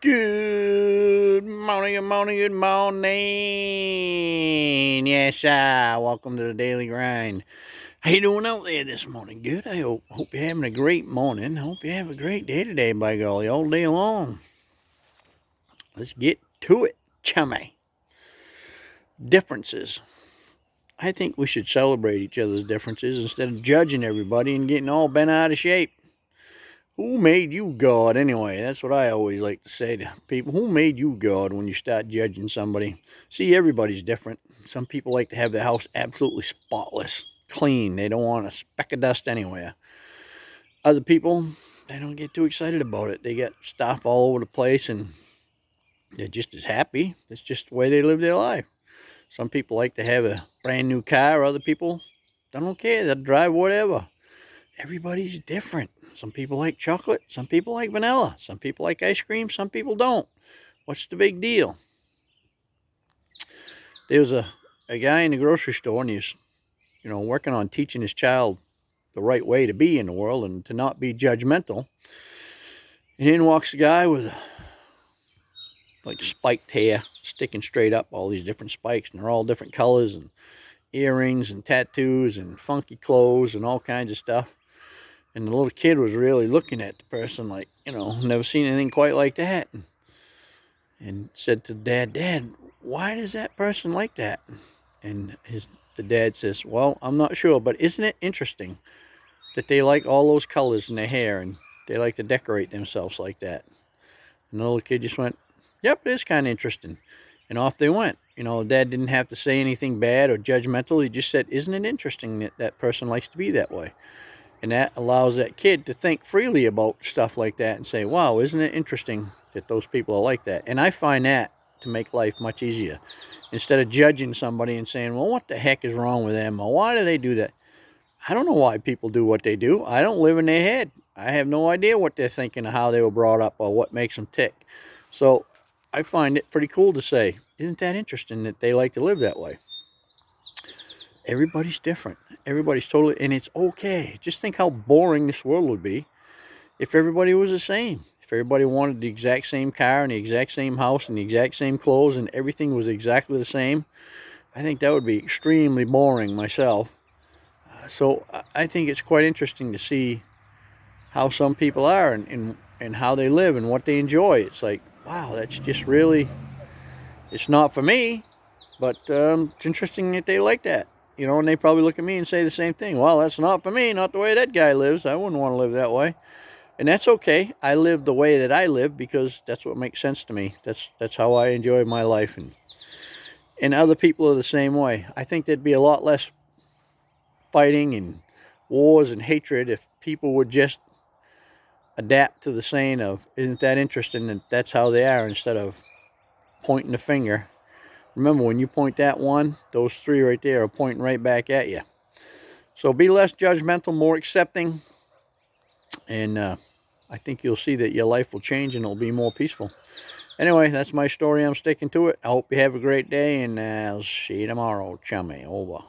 Good morning, good morning, good morning. Yes, welcome to the daily grind. How you doing out there this morning? Good. I hope you're having a great morning. Hope you have a great day today, by golly, all day long. Let's get to it, chummy. Differences. I think we should celebrate each other's differences instead of judging everybody and getting all bent out of shape. Who made you God anyway? That's what I always like to say to people. Who made you God when you start judging somebody? See, everybody's different. Some people like to have their house absolutely spotless, clean. They don't want a speck of dust anywhere. Other people, they don't get too excited about it. They got stuff all over the place and they're just as happy. It's just the way they live their life. Some people like to have a brand new car. Other people, they don't care. They'll drive whatever. Everybody's different. Some people like chocolate, some people like vanilla, some people like ice cream, some people don't. What's the big deal? There was a guy in the grocery store and he's, working on teaching his child the right way to be in the world and to not be judgmental. And in walks a guy with like spiked hair sticking straight up, all these different spikes, and they're all different colors and earrings and tattoos and funky clothes and all kinds of stuff. And the little kid was really looking at the person like, never seen anything quite like that. And said to Dad, why does that person like that? And the dad says, well, I'm not sure, but isn't it interesting that they like all those colors in their hair and they like to decorate themselves like that? And the little kid just went, yep, it is kind of interesting. And off they went. Dad didn't have to say anything bad or judgmental. He just said, isn't it interesting that that person likes to be that way? And that allows that kid to think freely about stuff like that and say, wow, isn't it interesting that those people are like that? And I find that to make life much easier. Instead of judging somebody and saying, well, what the heck is wrong with them? Or why do they do that? I don't know why people do what they do. I don't live in their head. I have no idea what they're thinking or how they were brought up or what makes them tick. So I find it pretty cool to say, isn't that interesting that they like to live that way? Everybody's different. Everybody's totally, and it's okay. Just think how boring this world would be if everybody was the same. If everybody wanted the exact same car and the exact same house and the exact same clothes and everything was exactly the same, I think that would be extremely boring myself. So I think it's quite interesting to see how some people are and how they live and what they enjoy. It's like, wow, that's just really, it's not for me, but it's interesting that they like that. And they probably look at me and say the same thing. Well, that's not for me, not the way that guy lives. I wouldn't want to live that way. And that's okay. I live the way that I live because that's what makes sense to me. That's how I enjoy my life. And other people are the same way. I think there'd be a lot less fighting and wars and hatred if people would just adapt to the saying of, isn't that interesting that that's how they are, instead of pointing the finger. Remember, when you point that one, those three right there are pointing right back at you. So be less judgmental, more accepting, and I think you'll see that your life will change and it'll be more peaceful. Anyway, that's my story. I'm sticking to it. I hope you have a great day, and I'll see you tomorrow, chummy. Over.